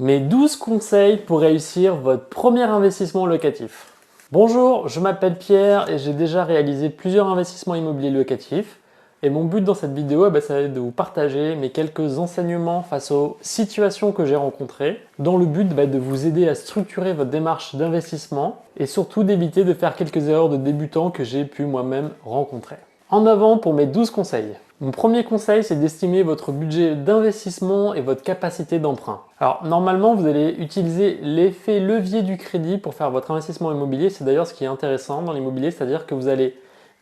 Mes 12 conseils pour réussir votre premier investissement locatif. Bonjour, je m'appelle Pierre et j'ai déjà réalisé plusieurs investissements immobiliers locatifs. Et mon but dans cette vidéo, ça va être de vous partager mes quelques enseignements face aux situations que j'ai rencontrées, dans le but de vous aider à structurer votre démarche d'investissement et surtout d'éviter de faire quelques erreurs de débutant que j'ai pu moi-même rencontrer. En avant pour mes 12 conseils. Mon premier conseil, c'est d'estimer votre budget d'investissement et votre capacité d'emprunt. Alors, normalement, vous allez utiliser l'effet levier du crédit pour faire votre investissement immobilier. C'est d'ailleurs ce qui est intéressant dans l'immobilier, c'est-à-dire que vous allez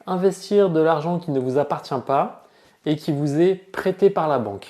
investir de l'argent qui ne vous appartient pas et qui vous est prêté par la banque.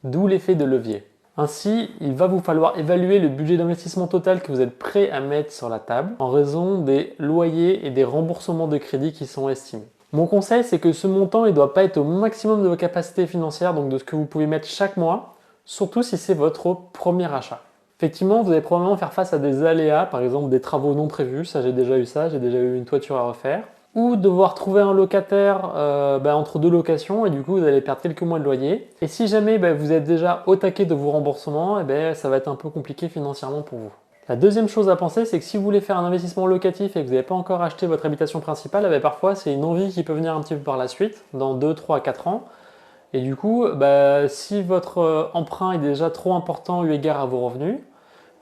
D'où l'effet de levier. Ainsi, il va vous falloir évaluer le budget d'investissement total que vous êtes prêt à mettre sur la table en raison des loyers et des remboursements de crédit qui sont estimés. Mon conseil, c'est que ce montant ne doit pas être au maximum de vos capacités financières, donc de ce que vous pouvez mettre chaque mois, surtout si c'est votre premier achat. Effectivement, vous allez probablement faire face à des aléas, par exemple des travaux non prévus, ça j'ai déjà eu une toiture à refaire, ou devoir trouver un locataire entre deux locations et du coup vous allez perdre quelques mois de loyer. Et si jamais vous êtes déjà au taquet de vos remboursements, ça va être un peu compliqué financièrement pour vous. La deuxième chose à penser, c'est que si vous voulez faire un investissement locatif et que vous n'avez pas encore acheté votre habitation principale, parfois c'est une envie qui peut venir un petit peu par la suite, dans 2, 3, 4 ans. Et du coup, si votre emprunt est déjà trop important eu égard à vos revenus,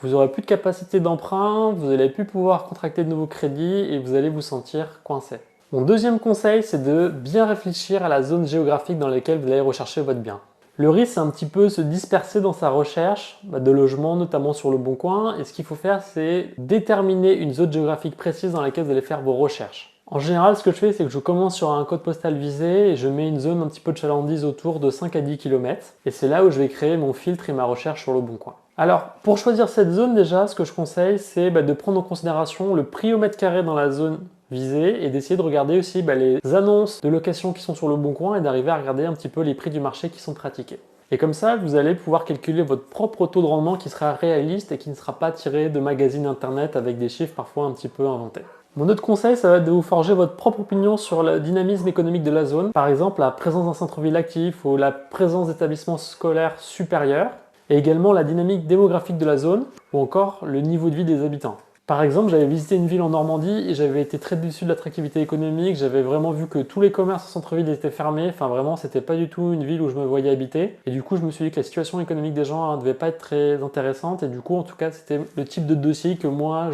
vous n'aurez plus de capacité d'emprunt, vous n'allez plus pouvoir contracter de nouveaux crédits et vous allez vous sentir coincé. Mon deuxième conseil, c'est de bien réfléchir à la zone géographique dans laquelle vous allez rechercher votre bien. Le risque, c'est un petit peu se disperser dans sa recherche de logement, notamment sur le Bon Coin. Et ce qu'il faut faire, c'est déterminer une zone géographique précise dans laquelle vous allez faire vos recherches. En général, ce que je fais, c'est que je commence sur un code postal visé et je mets une zone un petit peu de chalandise autour de 5 à 10 km. Et c'est là où je vais créer mon filtre et ma recherche sur le Bon Coin. Alors, pour choisir cette zone, déjà, ce que je conseille, c'est de prendre en considération le prix au mètre carré dans la zone visée et d'essayer de regarder aussi les annonces de location qui sont sur le Bon Coin et d'arriver à regarder un petit peu les prix du marché qui sont pratiqués. Et comme ça, vous allez pouvoir calculer votre propre taux de rendement qui sera réaliste et qui ne sera pas tiré de magazines internet avec des chiffres parfois un petit peu inventés. Mon autre conseil, ça va être de vous forger votre propre opinion sur le dynamisme économique de la zone. Par exemple, la présence d'un centre-ville actif ou la présence d'établissements scolaires supérieurs. Et également la dynamique démographique de la zone ou encore le niveau de vie des habitants. Par exemple, j'avais visité une ville en Normandie et j'avais été très déçu de l'attractivité économique. J'avais vraiment vu que tous les commerces au centre-ville étaient fermés. Enfin, vraiment, c'était pas du tout une ville où je me voyais habiter. Et du coup, je me suis dit que la situation économique des gens ne devait pas être très intéressante. Et du coup, en tout cas, c'était le type de dossier que moi,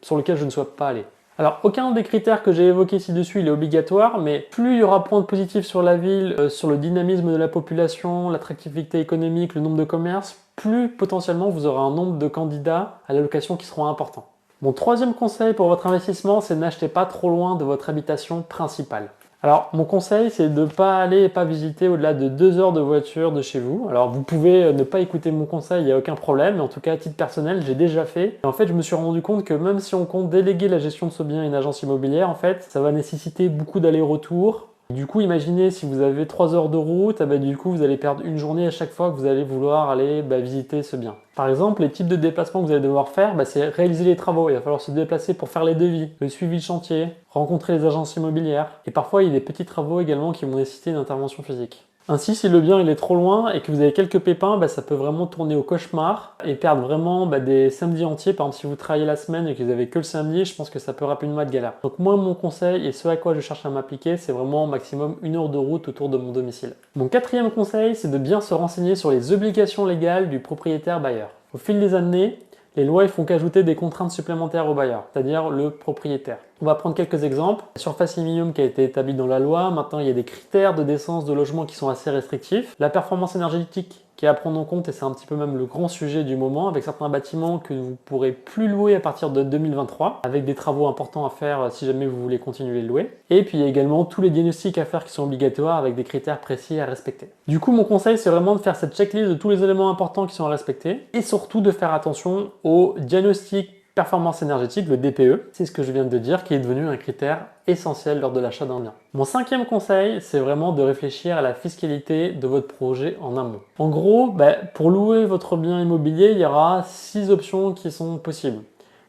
sur lequel je ne souhaite pas aller. Alors, aucun des critères que j'ai évoqués ci-dessus, il est obligatoire, mais plus il y aura point de positif sur la ville, sur le dynamisme de la population, l'attractivité économique, le nombre de commerces, plus potentiellement vous aurez un nombre de candidats à la location qui seront importants. Mon troisième conseil pour votre investissement, c'est n'achetez pas trop loin de votre habitation principale. Alors, mon conseil, c'est de ne pas aller et pas visiter au-delà de 2 heures de voiture de chez vous. Alors, vous pouvez ne pas écouter mon conseil, il n'y a aucun problème. Mais en tout cas, à titre personnel, j'ai déjà fait. Et en fait, je me suis rendu compte que même si on compte déléguer la gestion de ce bien à une agence immobilière, en fait, ça va nécessiter beaucoup d'allers-retours. Du coup, imaginez si vous avez 3 heures de route, du coup, vous allez perdre une journée à chaque fois que vous allez vouloir aller visiter ce bien. Par exemple, les types de déplacements que vous allez devoir faire, c'est réaliser les travaux. Il va falloir se déplacer pour faire les devis, le suivi de chantier, rencontrer les agences immobilières. Et parfois, il y a des petits travaux également qui vont nécessiter une intervention physique. Ainsi, si le bien il est trop loin et que vous avez quelques pépins, ça peut vraiment tourner au cauchemar et perdre vraiment des samedis entiers. Par exemple, si vous travaillez la semaine et que vous avez que le samedi, je pense que ça peut rapidement être galère. Donc moi, mon conseil et ce à quoi je cherche à m'appliquer, c'est vraiment au maximum 1 heure de route autour de mon domicile. Mon quatrième conseil, c'est de bien se renseigner sur les obligations légales du propriétaire bailleur. Au fil des années, les lois ne font qu'ajouter des contraintes supplémentaires au bailleur, c'est-à-dire le propriétaire. On va prendre quelques exemples. La surface minimum qui a été établie dans la loi, maintenant il y a des critères de décence de logement qui sont assez restrictifs. La performance énergétique qui est à prendre en compte, et c'est un petit peu même le grand sujet du moment, avec certains bâtiments que vous ne pourrez plus louer à partir de 2023, avec des travaux importants à faire si jamais vous voulez continuer de louer. Et puis il y a également tous les diagnostics à faire qui sont obligatoires avec des critères précis à respecter. Du coup, mon conseil, c'est vraiment de faire cette checklist de tous les éléments importants qui sont à respecter, et surtout de faire attention au diagnostic performance énergétique, le DPE, c'est ce que je viens de dire, qui est devenu un critère essentiel lors de l'achat d'un bien. Mon cinquième conseil, c'est vraiment de réfléchir à la fiscalité de votre projet en amont. En gros, pour louer votre bien immobilier, il y aura 6 options qui sont possibles.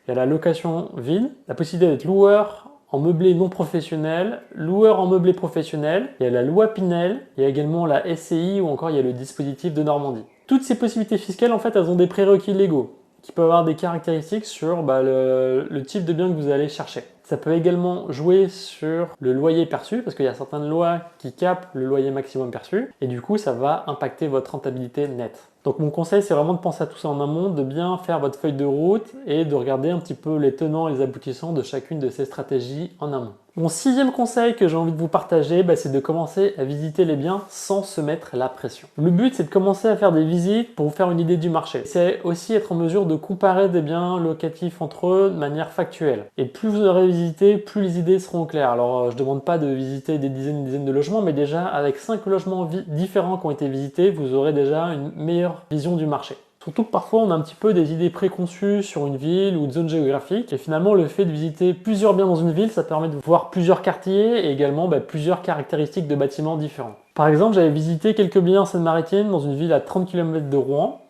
Il y a la location vide, la possibilité d'être loueur en meublé non professionnel, loueur en meublé professionnel, il y a la loi Pinel, il y a également la SCI ou encore il y a le dispositif de Normandie. Toutes ces possibilités fiscales, en fait, elles ont des prérequis légaux. qui peut avoir des caractéristiques sur le type de bien que vous allez chercher. Ça peut également jouer sur le loyer perçu, parce qu'il y a certaines lois qui capent le loyer maximum perçu, et du coup, ça va impacter votre rentabilité nette. Donc mon conseil, c'est vraiment de penser à tout ça en amont, de bien faire votre feuille de route et de regarder un petit peu les tenants et les aboutissants de chacune de ces stratégies en amont. Mon sixième conseil que j'ai envie de vous partager, c'est de commencer à visiter les biens sans se mettre la pression. Le but, c'est de commencer à faire des visites pour vous faire une idée du marché. C'est aussi être en mesure de comparer des biens locatifs entre eux de manière factuelle. Et plus vous aurez visité, plus les idées seront claires. Alors, je ne demande pas de visiter des dizaines de logements, mais déjà, avec 5 logements différents qui ont été visités, vous aurez déjà une meilleure vision du marché. Surtout que parfois on a un petit peu des idées préconçues sur une ville ou une zone géographique et finalement le fait de visiter plusieurs biens dans une ville, ça permet de voir plusieurs quartiers et également plusieurs caractéristiques de bâtiments différents. Par exemple, j'avais visité quelques biens en Seine-Maritime dans une ville à 30 km de Rouen,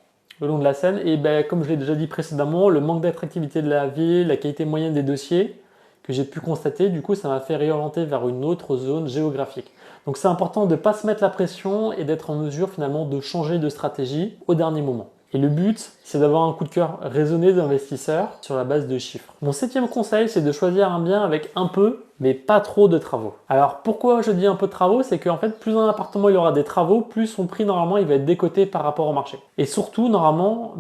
le long de la Seine, et comme je l'ai déjà dit précédemment, le manque d'attractivité de la ville, la qualité moyenne des dossiers que j'ai pu constater, du coup ça m'a fait réorienter vers une autre zone géographique. Donc c'est important de ne pas se mettre la pression et d'être en mesure finalement de changer de stratégie au dernier moment. Et le but, c'est d'avoir un coup de cœur raisonné d'investisseur sur la base de chiffres. Mon septième conseil, c'est de choisir un bien avec un peu, mais pas trop de travaux. Alors pourquoi je dis un peu de travaux? C'est qu'en fait, plus un appartement il aura des travaux, plus son prix normalement il va être décoté par rapport au marché. Et surtout, normalement,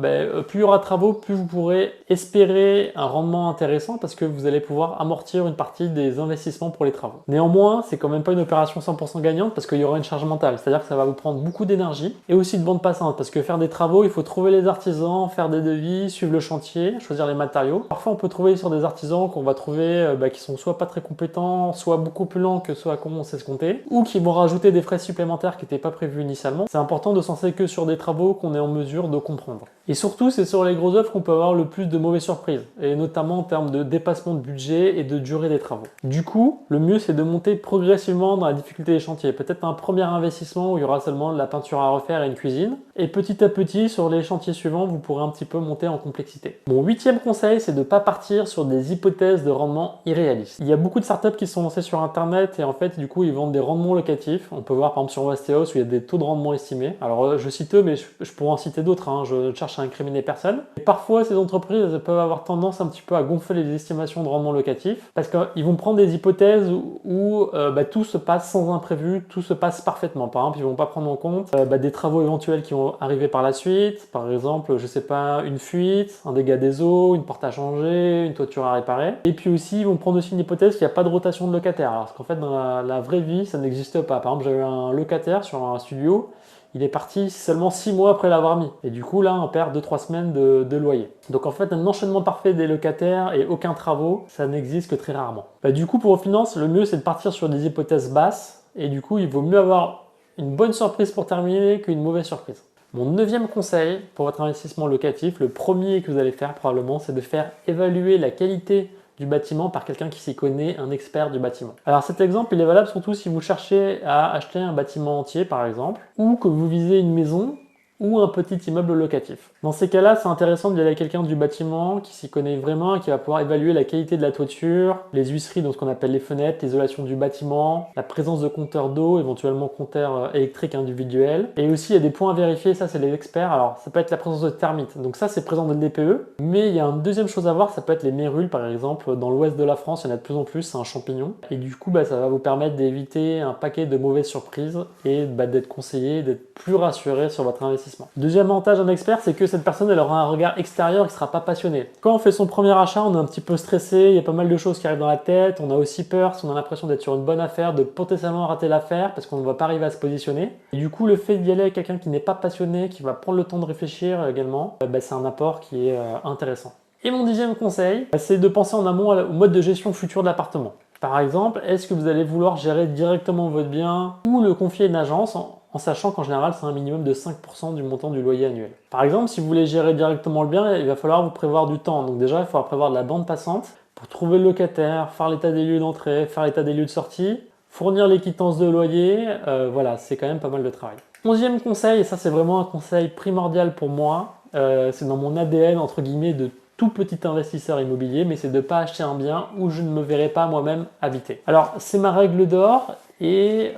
plus il y aura de travaux, plus vous pourrez espérer un rendement intéressant parce que vous allez pouvoir amortir une partie des investissements pour les travaux. Néanmoins, c'est quand même pas une opération 100% gagnante parce qu'il y aura une charge mentale. C'est-à-dire que ça va vous prendre beaucoup d'énergie et aussi de bande passante parce que faire des travaux, il faut trouver les artisans, faire des devis, suivre le chantier, choisir les matériaux. Parfois, on peut trouver sur des artisans qu'on va trouver qui sont soit pas très compétents, soit beaucoup plus lents que ceux à quoi on s'est escompté, ou qui vont rajouter des frais supplémentaires qui n'étaient pas prévus initialement. C'est important de s'en centrer que sur des travaux qu'on est en mesure de comprendre. Et surtout, c'est sur les grosses œuvres qu'on peut avoir le plus de mauvaises surprises, et notamment en termes de dépassement de budget et de durée des travaux. Du coup, le mieux, c'est de monter progressivement dans la difficulté des chantiers. Peut-être un premier investissement où il y aura seulement de la peinture à refaire et une cuisine, et petit à petit, sur les chantiers suivants, vous pourrez un petit peu monter en complexité. Mon huitième conseil, c'est de ne pas partir sur des hypothèses de rendement irréalistes. Il y a beaucoup de startups qui sont lancées sur Internet et en fait, du coup, ils vendent des rendements locatifs. On peut voir par exemple sur Westeos où il y a des taux de rendement estimés. Alors, je cite eux, mais je pourrais en citer d'autres. Je ne cherche à incriminer personne. Et parfois, ces entreprises elles peuvent avoir tendance un petit peu à gonfler les estimations de rendement locatif parce qu'ils vont prendre des hypothèses où tout se passe sans imprévu, tout se passe parfaitement. Par exemple, ils vont pas prendre en compte des travaux éventuels qui vont arriver par la suite. Par exemple, je sais pas, une fuite, un dégât des eaux, une porte à changer, une toiture à réparer. Et puis aussi, ils vont prendre aussi une hypothèse qu'il n'y a pas de rotation de locataire. Alors qu'en fait, dans la vraie vie, ça n'existe pas. Par exemple, j'avais un locataire sur un studio, il est parti seulement 6 mois après l'avoir mis. Et du coup, là, on perd 2-3 semaines de loyer. Donc en fait, un enchaînement parfait des locataires et aucun travaux, ça n'existe que très rarement. Du coup, pour vos finances, le mieux, c'est de partir sur des hypothèses basses. Et du coup, il vaut mieux avoir une bonne surprise pour terminer qu'une mauvaise surprise. Mon neuvième conseil pour votre investissement locatif, le premier que vous allez faire probablement, c'est de faire évaluer la qualité du bâtiment par quelqu'un qui s'y connaît, un expert du bâtiment. Alors cet exemple, il est valable surtout si vous cherchez à acheter un bâtiment entier par exemple, ou que vous visez une maison ou un petit immeuble locatif. Dans ces cas-là, c'est intéressant d'y aller à quelqu'un du bâtiment qui s'y connaît vraiment et qui va pouvoir évaluer la qualité de la toiture, les huisseries, donc ce qu'on appelle les fenêtres, l'isolation du bâtiment, la présence de compteurs d'eau, éventuellement compteurs électriques individuels. Et aussi, il y a des points à vérifier, ça c'est les experts. Alors, ça peut être la présence de termites, donc ça c'est présent dans le DPE. Mais il y a une deuxième chose à voir, ça peut être les mérules par exemple. Dans l'ouest de la France, il y en a de plus en plus, c'est un champignon. Et du coup, ça va vous permettre d'éviter un paquet de mauvaises surprises et d'être conseillé, d'être plus rassuré sur votre investissement. Deuxième avantage d'un expert, c'est que cette personne elle aura un regard extérieur qui ne sera pas passionné. Quand on fait son premier achat, on est un petit peu stressé, il y a pas mal de choses qui arrivent dans la tête, on a aussi peur si on a l'impression d'être sur une bonne affaire, de potentiellement rater l'affaire parce qu'on ne va pas arriver à se positionner. Et du coup, le fait d'y aller avec quelqu'un qui n'est pas passionné, qui va prendre le temps de réfléchir également, c'est un apport qui est intéressant. Et mon dixième conseil, c'est de penser en amont au mode de gestion futur de l'appartement. Par exemple, est-ce que vous allez vouloir gérer directement votre bien ou le confier à une agence en sachant qu'en général, c'est un minimum de 5% du montant du loyer annuel. Par exemple, si vous voulez gérer directement le bien, il va falloir vous prévoir du temps. Donc déjà, il faudra prévoir de la bande passante pour trouver le locataire, faire l'état des lieux d'entrée, faire l'état des lieux de sortie, fournir les quittances de loyer. Voilà, c'est quand même pas mal de travail. 11e conseil, et ça c'est vraiment un conseil primordial pour moi, c'est dans mon ADN entre guillemets de tout petit investisseur immobilier, mais c'est de ne pas acheter un bien où je ne me verrai pas moi-même habiter. Alors c'est ma règle d'or Et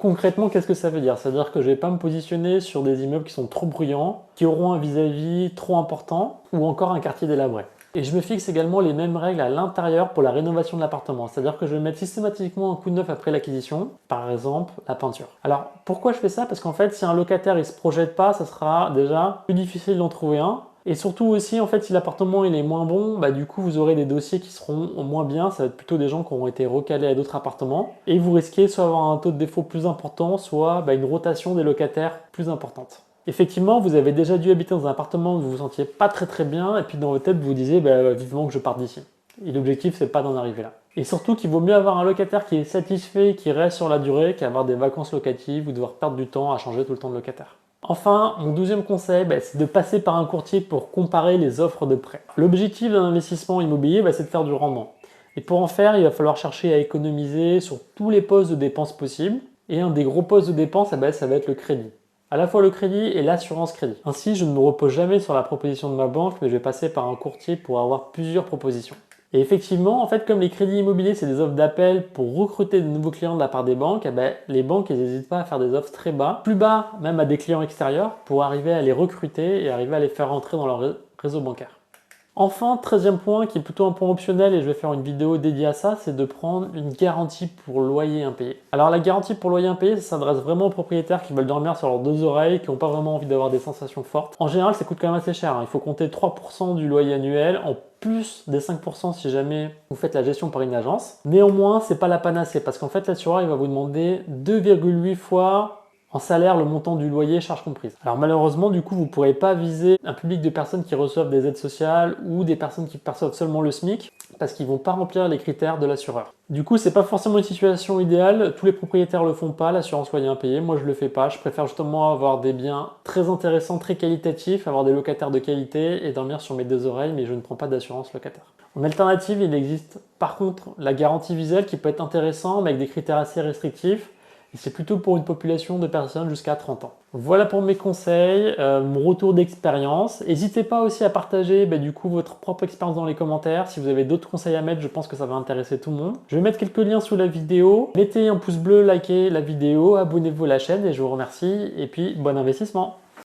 concrètement, qu'est-ce que ça veut dire? C'est-à-dire que je ne vais pas me positionner sur des immeubles qui sont trop bruyants, qui auront un vis-à-vis trop important, ou encore un quartier délabré. Et je me fixe également les mêmes règles à l'intérieur pour la rénovation de l'appartement. C'est-à-dire que je vais mettre systématiquement un coup de neuf après l'acquisition, par exemple la peinture. Alors pourquoi je fais ça? Parce qu'en fait, si un locataire ne se projette pas, ça sera déjà plus difficile d'en trouver un. Et surtout aussi, en fait, si l'appartement il est moins bon, bah, du coup, vous aurez des dossiers qui seront moins bien. Ça va être plutôt des gens qui auront été recalés à d'autres appartements. Et vous risquez soit avoir un taux de défaut plus important, soit une rotation des locataires plus importante. Effectivement, vous avez déjà dû habiter dans un appartement où vous vous sentiez pas très bien, et puis dans votre tête, vous vous disiez vivement que je parte d'ici. Et l'objectif, c'est pas d'en arriver là. Et surtout qu'il vaut mieux avoir un locataire qui est satisfait, qui reste sur la durée, qu'avoir des vacances locatives ou devoir perdre du temps à changer tout le temps de locataire. Enfin, mon 12e conseil, c'est de passer par un courtier pour comparer les offres de prêt. L'objectif d'un investissement immobilier, c'est de faire du rendement. Et pour en faire, il va falloir chercher à économiser sur tous les postes de dépenses possibles. Et un des gros postes de dépenses, ça va être le crédit. À la fois le crédit et l'assurance crédit. Ainsi, je ne me repose jamais sur la proposition de ma banque, mais je vais passer par un courtier pour avoir plusieurs propositions. Et effectivement, en fait, comme les crédits immobiliers, c'est des offres d'appel pour recruter de nouveaux clients de la part des banques, les banques n'hésitent pas à faire des offres très bas, plus bas même à des clients extérieurs, pour arriver à les recruter et arriver à les faire rentrer dans leur réseau bancaire. Enfin, 13e point, qui est plutôt un point optionnel, et je vais faire une vidéo dédiée à ça, c'est de prendre une garantie pour loyer impayé. Alors la garantie pour loyer impayé, ça s'adresse vraiment aux propriétaires qui veulent dormir sur leurs deux oreilles, qui n'ont pas vraiment envie d'avoir des sensations fortes. En général, ça coûte quand même assez cher, il faut compter 3% du loyer annuel, en plus des 5% si jamais vous faites la gestion par une agence. Néanmoins, c'est pas la panacée, parce qu'en fait, l'assureur, il va vous demander 2,8 fois en salaire le montant du loyer, charges comprises. Alors malheureusement, du coup, vous ne pourrez pas viser un public de personnes qui reçoivent des aides sociales ou des personnes qui perçoivent seulement le SMIC parce qu'ils ne vont pas remplir les critères de l'assureur. Du coup, c'est pas forcément une situation idéale. Tous les propriétaires le font pas, l'assurance loyer impayé. Moi, je le fais pas. Je préfère justement avoir des biens très intéressants, très qualitatifs, avoir des locataires de qualité et dormir sur mes deux oreilles, mais je ne prends pas d'assurance locataire. En alternative, il existe par contre la garantie visuelle qui peut être intéressant, mais avec des critères assez restrictifs. Et c'est plutôt pour une population de personnes jusqu'à 30 ans. Voilà pour mes conseils, mon retour d'expérience. N'hésitez pas aussi à partager du coup votre propre expérience dans les commentaires. Si vous avez d'autres conseils à mettre, je pense que ça va intéresser tout le monde. Je vais mettre quelques liens sous la vidéo. Mettez un pouce bleu, likez la vidéo, abonnez-vous à la chaîne et je vous remercie. Et puis, bon investissement!